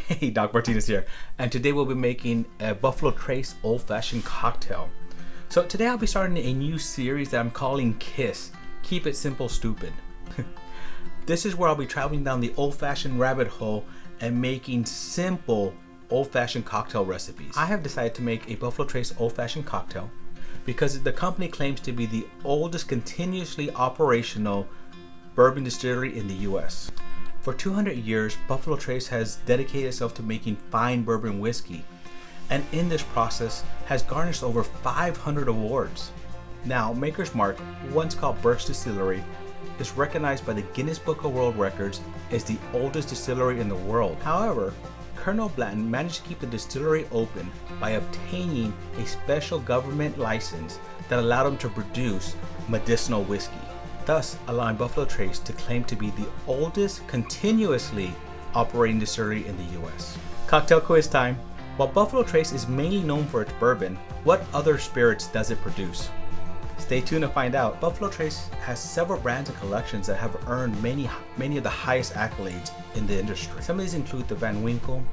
Hey, Doc Martinez here, and today we'll be making a Buffalo Trace Old Fashioned cocktail. So today I'll be starting a new series that I'm calling KISS, Keep It Simple Stupid. This is where I'll be traveling down the old fashioned rabbit hole and making simple old fashioned cocktail recipes. I have decided to make a Buffalo Trace Old Fashioned cocktail because the company claims to be the oldest continuously operational bourbon distillery in the US. For 200 years, Buffalo Trace has dedicated itself to making fine bourbon whiskey, and in this process has garnished over 500 awards. Now, Maker's Mark, once called Trace Distillery, is recognized by the Guinness Book of World Records as the oldest distillery in the world. However, Colonel Blanton managed to keep the distillery open by obtaining a special government license that allowed him to produce medicinal whiskey, thus allowing Buffalo Trace to claim to be the oldest continuously operating distillery in the US. Cocktail quiz time. While Buffalo Trace is mainly known for its bourbon, what other spirits does it produce? Stay tuned to find out. Buffalo Trace has several brands and collections that have earned many of the highest accolades in the industry. Some of these include the Van Winkle,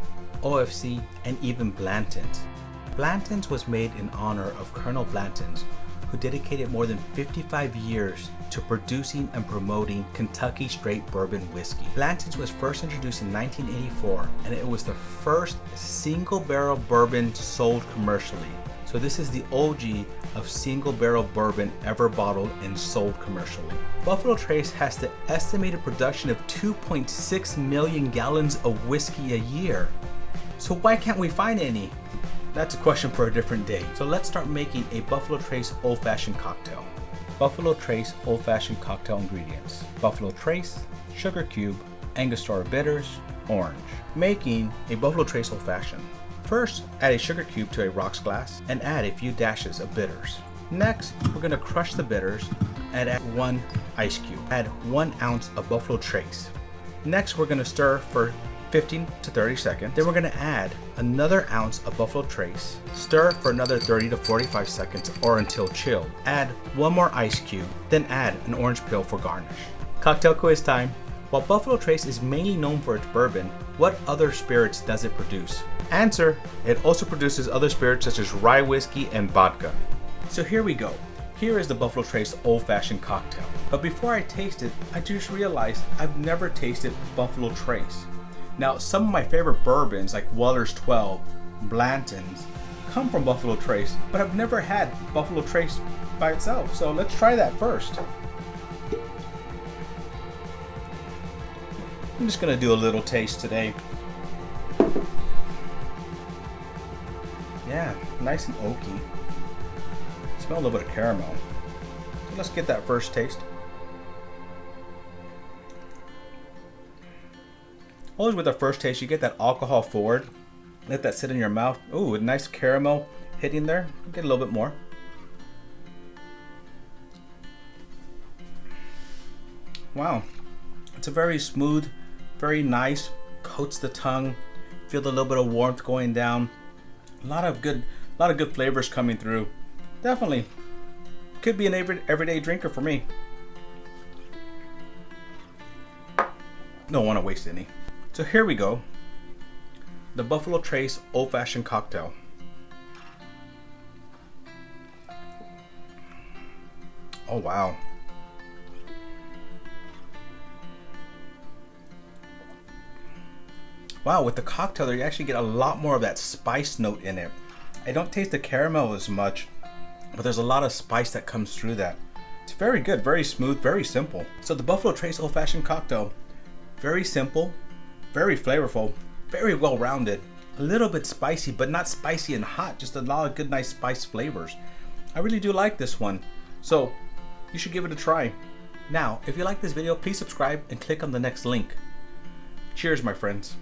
OFC, and even Blanton's. Blanton's was made in honor of Colonel Blanton's, who dedicated more than 55 years to producing and promoting Kentucky Straight Bourbon whiskey. Blanton's was first introduced in 1984, and it was the first single barrel bourbon sold commercially. So this is the OG of single barrel bourbon ever bottled and sold commercially. Buffalo Trace has the estimated production of 2.6 million gallons of whiskey a year. So why can't we find any? That's a question for a different day. So let's start making a Buffalo Trace Old Fashioned cocktail. Buffalo Trace Old Fashioned cocktail ingredients: Buffalo Trace, sugar cube, Angostura bitters, orange. Making a Buffalo Trace Old Fashioned. First, add a sugar cube to a rocks glass and add a few dashes of bitters. Next, we're going to crush the bitters and add 1 ice cube. Add 1 ounce of Buffalo Trace. Next, we're going to stir for 15 to 30 seconds. Then we're going to add another ounce of Buffalo Trace. Stir for another 30 to 45 seconds or until chilled. Add 1 more ice cube, then add an orange peel for garnish. Cocktail quiz time. While Buffalo Trace is mainly known for its bourbon, what other spirits does it produce? Answer: it also produces other spirits such as rye whiskey and vodka. So here we go. Here is the Buffalo Trace Old Fashioned cocktail. But before I taste it, I just realized I've never tasted Buffalo Trace. Now, some of my favorite bourbons like Weller's 12, Blanton's, come from Buffalo Trace, but I've never had Buffalo Trace by itself. So let's try that first. I'm just gonna do a little taste today. Yeah, nice and oaky. Smell a little bit of caramel. So let's get that first taste. Always with the first taste, you get that alcohol forward. Let that sit in your mouth. Ooh, a nice caramel hitting there. Get a little bit more. Wow, it's a very smooth, very nice. Coats the tongue. Feel the little bit of warmth going down. A lot of good flavors coming through. Definitely could be an everyday drinker for me. Don't want to waste any. So here we go. The Buffalo Trace Old Fashioned cocktail. Oh wow. Wow, with the cocktail you actually get a lot more of that spice note in it. I don't taste the caramel as much, but there's a lot of spice that comes through that. It's very good, very smooth, very simple. So the Buffalo Trace Old Fashioned cocktail, very simple, very flavorful, very well rounded. A little bit spicy, but not spicy and hot, just a lot of good, nice spice flavors. I really do like this one. So you should give it a try. Now, if you like this video, please subscribe and click on the next link. Cheers, my friends.